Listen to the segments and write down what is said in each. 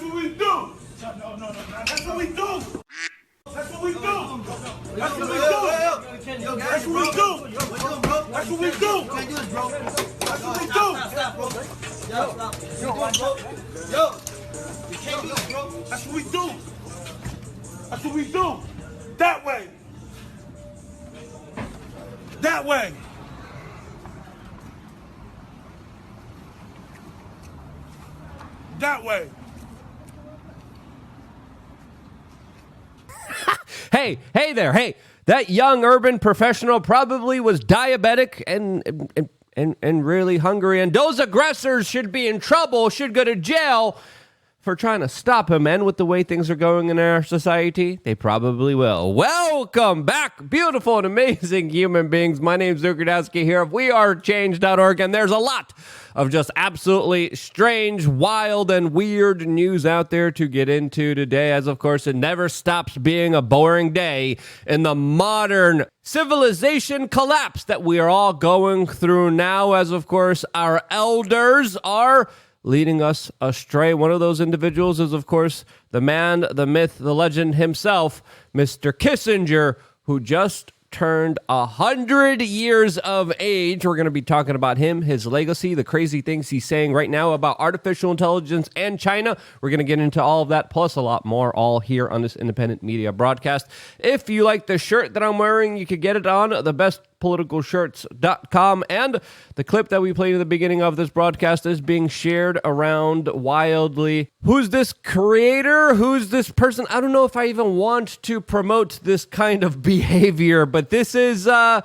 what we do. No. That's what we do. That's what we do. That's what we do. That's what we do. That's what we do. Can't do this, bro. That's what we do. Stop, bro. Yo, you can't do this, bro. That's what we do. That's what we do. That way. That way. That way. Hey there. Hey, that young urban professional probably was diabetic and really hungry, and those aggressors should be in trouble, should go to jail for trying to stop him. And with the way things are going in our society, they probably will. Welcome back, beautiful and amazing human beings. My name's Luke Radowski here of wearechange.org, and there's a lot of just absolutely strange, wild, and weird news out there to get into today, as of course it never stops being a boring day in the modern civilization collapse that we are all going through now, as of course our elders are leading us astray. One of those individuals is, of course, the man, the myth, the legend himself, Mr. Kissinger, who just turned 100 years of age. We're going to be talking about him, his legacy, the crazy things he's saying right now about artificial intelligence and China. We're going to get into all of that, plus a lot more, all here on this independent media broadcast. If you like the shirt that I'm wearing, you can get it on thebestpoliticalshirts.com, and the clip that we played at the beginning of this broadcast is being shared around wildly. Who's this creator? Who's this person? I don't know if I even want to promote this kind of behavior, but this is the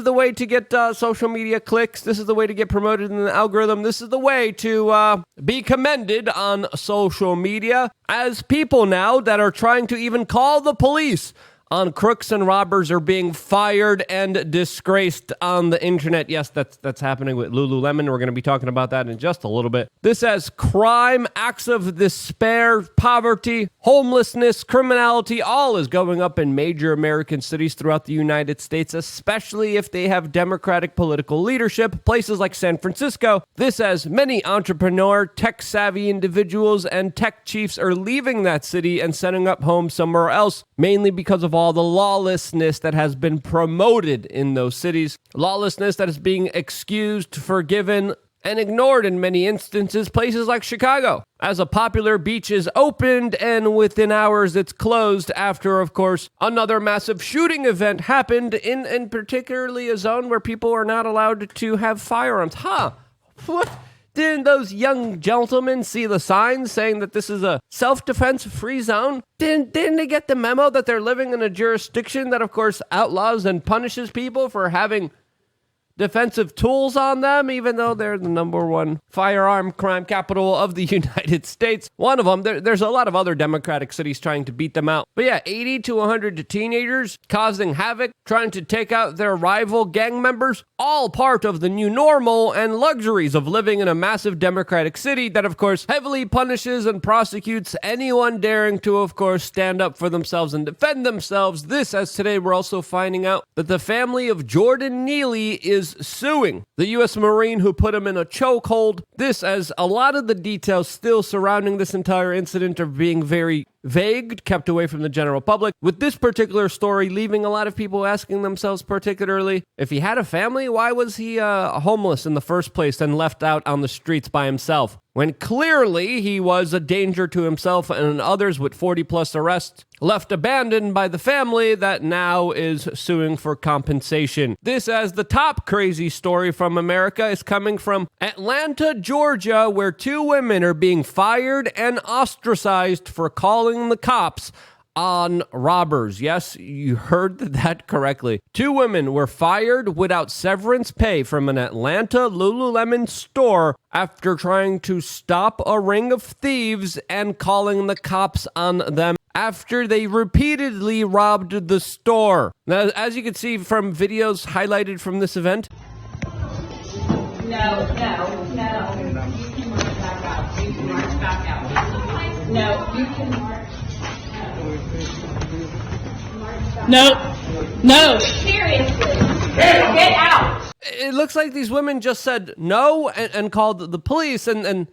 way to get social media clicks. This is the way to get promoted in the algorithm. This is the way to be commended on social media, as people now that are trying to even call the police on crooks and robbers are being fired and disgraced on the internet. Yes, that's happening with Lululemon. We're going to be talking about that in just a little bit. This has crime, acts of despair, poverty, homelessness, criminality, all is going up in major American cities throughout the United States, especially if they have Democratic political leadership. Places like San Francisco, this has many entrepreneur, tech-savvy individuals and tech chiefs are leaving that city and setting up homes somewhere else, mainly because of all the lawlessness that has been promoted in those cities. Lawlessness that is being excused, forgiven, and ignored in many instances. Places like Chicago, as a popular beach is opened and within hours it's closed after, of course, another massive shooting event happened in particularly a zone where people are not allowed to have firearms. What? Didn't those young gentlemen see the signs saying that this is a self-defense free zone? Didn't they get the memo that they're living in a jurisdiction that, of course, outlaws and punishes people for having defensive tools on them, even though they're the number one firearm crime capital of the United States? One of them, there's a lot of other Democratic cities trying to beat them out. But yeah, 80 to 100 teenagers causing havoc, trying to take out their rival gang members, all part of the new normal and luxuries of living in a massive Democratic city that, of course, heavily punishes and prosecutes anyone daring to, of course, stand up for themselves and defend themselves. This, as today we're also finding out that the family of Jordan Neely is suing the U.S. Marine who put him in a chokehold. This, as a lot of the details still surrounding this entire incident are being very vague, kept away from the general public, with this particular story leaving a lot of people asking themselves, particularly, if he had a family, why was he homeless in the first place and left out on the streets by himself, when clearly he was a danger to himself and others, with 40 plus arrests, left abandoned by the family that now is suing for compensation. This, as the top crazy story from America, is coming from Atlanta, Georgia, where two women are being fired and ostracized for calling the cops on robbers. Yes, you heard that correctly. Two women were fired without severance pay from an Atlanta Lululemon store after trying to stop a ring of thieves and calling the cops on them after they repeatedly robbed the store. Now, as you can see from videos highlighted from this event, No. You can march back out. You can march back out. No, you can march. No. Seriously. Get out. it looks like these women just said no and called the police, and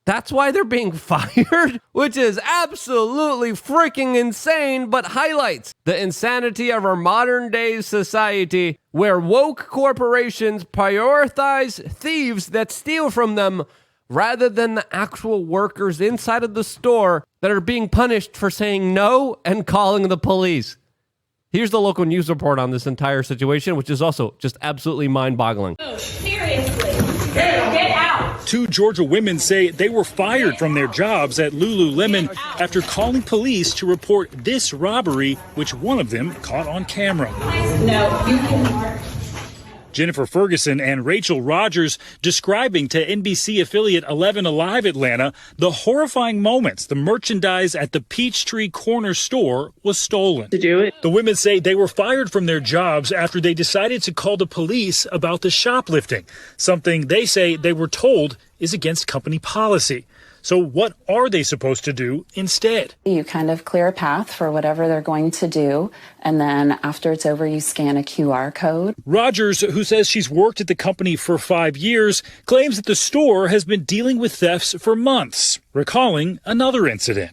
That's why they're being fired, which is absolutely freaking insane, but highlights the insanity of our modern day society where woke corporations prioritize thieves that steal from them rather than the actual workers inside of the store that are being punished for saying no and calling the police. Here's the local news report on this entire situation, which is also just absolutely mind-boggling. Oh, seriously. Get out. 2 Georgia women say they were fired from their jobs at Lululemon after calling police to report this robbery, which one of them caught on camera. No, you can. Jennifer Ferguson and Rachel Rogers describing to NBC affiliate 11 Alive Atlanta the horrifying moments the merchandise at the Peachtree Corner store was stolen. To do it. The women say they were fired from their jobs after they decided to call the police about the shoplifting, something they say they were told is against company policy. So what are they supposed to do instead? You kind of clear a path for whatever they're going to do, and then after it's over, you scan a QR code. Rogers, who says she's worked at the company for 5 years, claims that the store has been dealing with thefts for months, recalling another incident.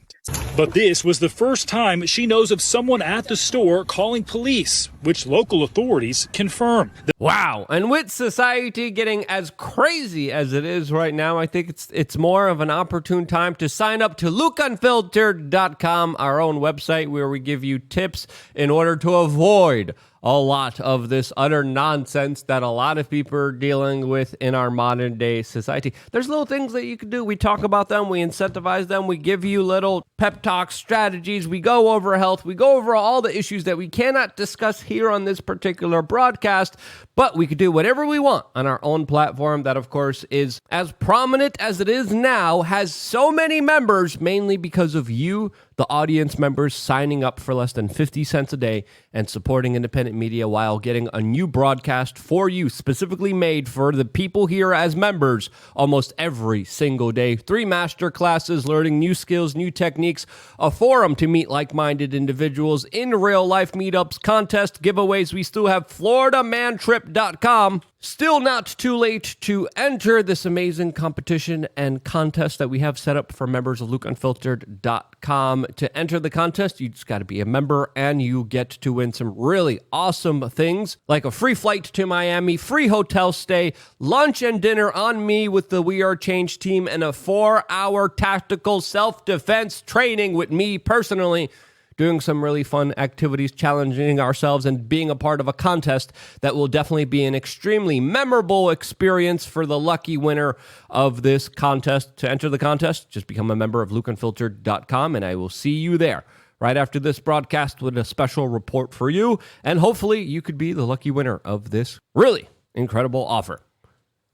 But this was the first time she knows of someone at the store calling police, which local authorities confirm. Wow. And with society getting as crazy as it is right now, I think it's more of an opportune time to sign up to unfiltered.com, our own website where we give you tips in order to avoid a lot of this utter nonsense that a lot of people are dealing with in our modern day society. There's little things that you can do. We talk about them. We incentivize them. We give you little pep talk strategies. We go over health. We go over all the issues that we cannot discuss here on this particular broadcast, but we could do whatever we want on our own platform that, of course, is as prominent as it is now, has so many members, mainly because of you, the audience members, signing up for less than 50 cents a day and supporting independent media while getting a new broadcast for you, specifically made for the people here as members almost every single day. 3 master classes, learning new skills, new techniques, a forum to meet like-minded individuals in real-life meetups, contests, giveaways. We still have FloridaManTrip.com. Still not too late to enter this amazing competition and contest that we have set up for members of LukeUnfiltered.com. To enter the contest, you just got to be a member and you get to win some really awesome things like a free flight to Miami, free hotel stay, lunch and dinner on me with the We Are Change team, and a 4-hour tactical self-defense training with me personally, doing some really fun activities, challenging ourselves, and being a part of a contest that will definitely be an extremely memorable experience for the lucky winner of this contest. To enter the contest, just become a member of LukeUnfiltered.com, and I will see you there right after this broadcast with a special report for you, and hopefully you could be the lucky winner of this really incredible offer.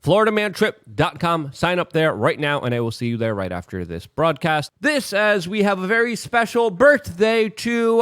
FloridaManTrip.com. Sign up there right now, and I will see you there right after this broadcast. This, as we have a very special birthday to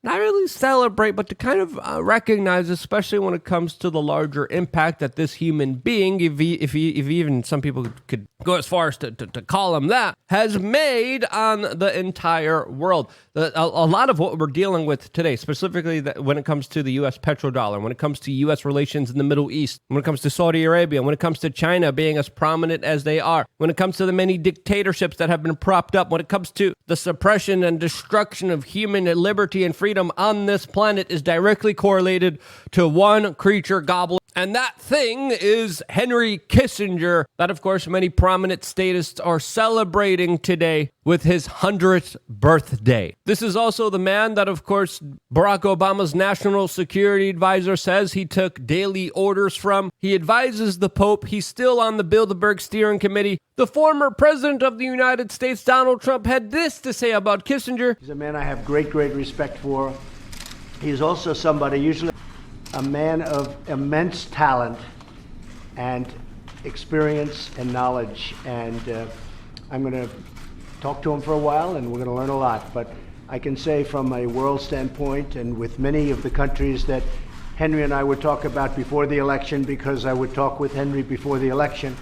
not really celebrate, but to kind of recognize, especially when it comes to the larger impact that this human being, if even some people could go as far as to call him that, has made on the entire world. A lot of what we're dealing with today, specifically when it comes to the U.S. petrodollar, when it comes to U.S. relations in the Middle East, when it comes to Saudi Arabia, when it comes to China being as prominent as they are, when it comes to the many dictatorships that have been propped up, when it comes to the suppression and destruction of human liberty and freedom on this planet, is directly correlated to one creature goblin. And that thing is Henry Kissinger, that, of course, many prominent statists are celebrating today with his 100th birthday. This is also the man that, of course, Barack Obama's national security advisor says he took daily orders from. He advises the Pope. He's still on the Bilderberg steering committee. The former president of the United States, Donald Trump, had this to say about Kissinger. He's a man I have great respect for. He's also somebody, usually a man of immense talent and experience and knowledge, and I'm going to talk to him for a while, and we're going to learn a lot. But I can say from a world standpoint, and with many of the countries that Henry and I would talk about before the election, because I would talk with Henry before the election,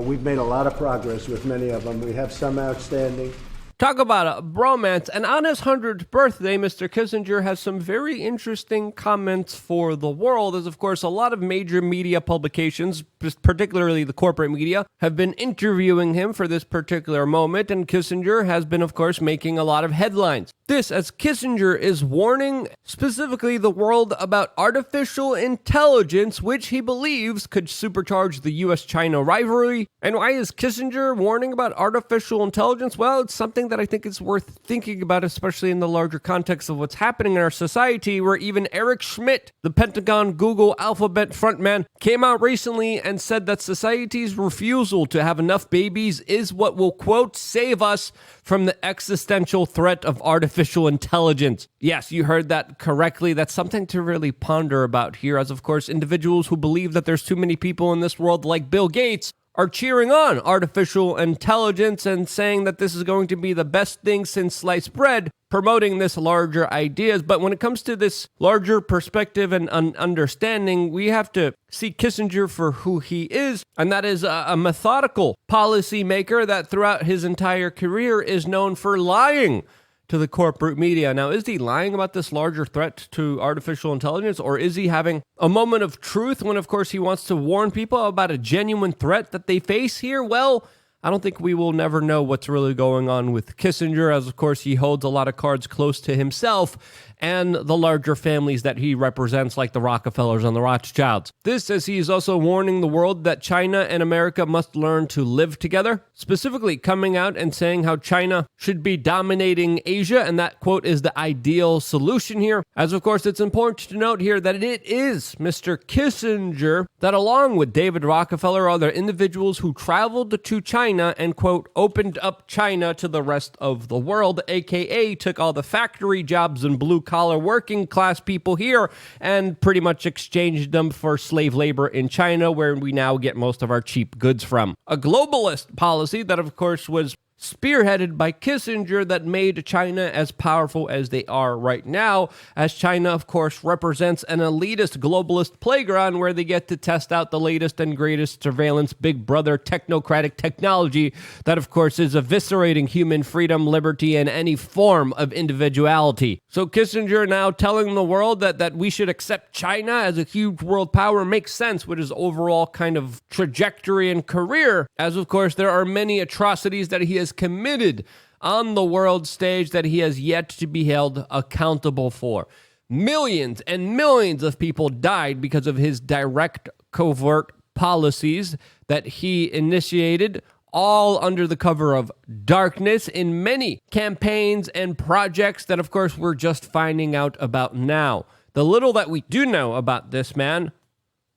we've made a lot of progress with many of them. We have some outstanding. Talk about a bromance. And on his 100th birthday, Mr. Kissinger has some very interesting comments for the world, as of course a lot of major media publications, particularly the corporate media, have been interviewing him for this particular moment, and Kissinger has been, of course, making a lot of headlines. This as Kissinger is warning specifically the world about artificial intelligence, which he believes could supercharge the US-China rivalry. And why is Kissinger warning about artificial intelligence? Well, it's something that I think is worth thinking about, especially in the larger context of what's happening in our society, where even Eric Schmidt, the Pentagon, Google, Alphabet frontman, came out recently and said that society's refusal to have enough babies is what will, quote, save us from the existential threat of artificial intelligence. Yes, you heard that correctly. That's something to really ponder about here, as of course individuals who believe that there's too many people in this world like Bill Gates are cheering on artificial intelligence and saying that this is going to be the best thing since sliced bread, promoting this larger ideas. But when it comes to this larger perspective and understanding, we have to see Kissinger for who he is, and that is a methodical policymaker that throughout his entire career is known for lying to the corporate media. Now, is he lying about this larger threat to artificial intelligence, or is he having a moment of truth when, of course, he wants to warn people about a genuine threat that they face here? Well, I don't think we will never know what's really going on with Kissinger, as of course he holds a lot of cards close to himself and the larger families that he represents, like the Rockefellers and the Rothschilds. This as he is also warning the world that China and America must learn to live together, specifically coming out and saying how China should be dominating Asia, and that, quote, is the ideal solution here. As of course, it's important to note here that it is Mr. Kissinger that, along with David Rockefeller, other individuals who traveled to China and, quote, opened up China to the rest of the world, aka took all the factory jobs and blue-collar working class people here and pretty much exchanged them for slave labor in China, where we now get most of our cheap goods from. A globalist policy that, of course, was spearheaded by Kissinger that made China as powerful as they are right now, as China, of course, represents an elitist globalist playground where they get to test out the latest and greatest surveillance big brother technocratic technology that, of course, is eviscerating human freedom, liberty, and any form of individuality. So Kissinger now telling the world that we should accept China as a huge world power makes sense with his overall kind of trajectory and career, as, of course, there are many atrocities that he has committed on the world stage that he has yet to be held accountable for. Millions and millions of people died because of his direct, covert policies that he initiated, all under the cover of darkness in many campaigns and projects that, of course, we're just finding out about now. The little that we do know about this man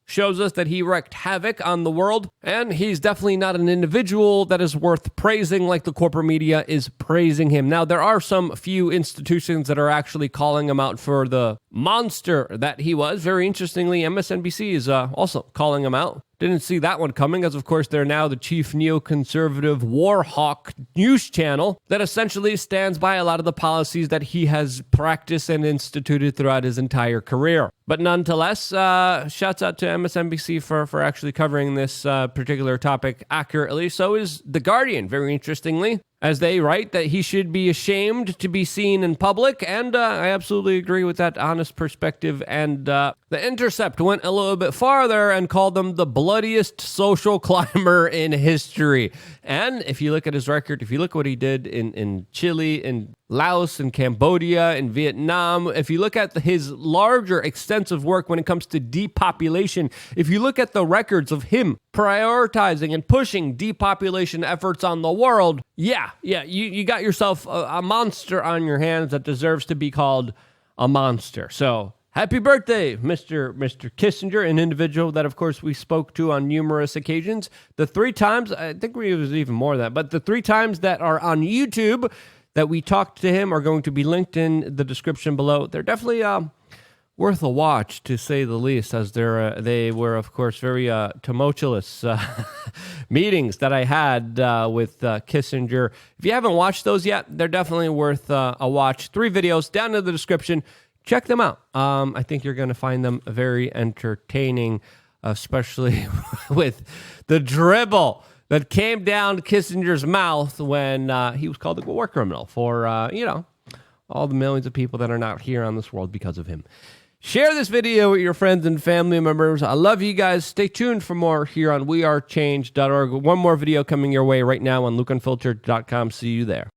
shows us that he wreaked havoc on the world, and he's definitely not an individual that is worth praising like the corporate media is praising him. Now, there are some few institutions that are actually calling him out for the monster that he was. Very interestingly, MSNBC is also calling him out. Didn't see that one coming, as of course they're now the chief neoconservative war hawk news channel that essentially stands by a lot of the policies that he has practiced and instituted throughout his entire career. But nonetheless, shouts out to MSNBC for actually covering this particular topic accurately. So is The Guardian, very interestingly, as they write that he should be ashamed to be seen in public, and I absolutely agree with that honest perspective. And The Intercept went a little bit farther and called him the bloodiest social climber in history. And if you look at his record, if you look what he did in Chile, in Laos, in Cambodia, in Vietnam, if you look at his larger, extensive work when it comes to depopulation, if you look at the records of him prioritizing and pushing depopulation efforts on the world, you got yourself a monster on your hands that deserves to be called a monster. So happy birthday, Mr. Kissinger, an individual that, of course, we spoke to on numerous occasions. The 3 times, I think it was even more than that, but the 3 times that are on YouTube that we talked to him are going to be linked in the description below. They're definitely worth a watch, to say the least, as they were, of course, very tumultuous meetings that I had with Kissinger. If you haven't watched those yet, they're definitely worth a watch. 3 videos down in the description. Check them out. I think you're going to find them very entertaining, especially with the dribble that came down Kissinger's mouth when he was called a war criminal for, all the millions of people that are not here on this world because of him. Share this video with your friends and family members. I love you guys. Stay tuned for more here on wearechange.org. One more video coming your way right now on lukeunfiltered.com. See you there.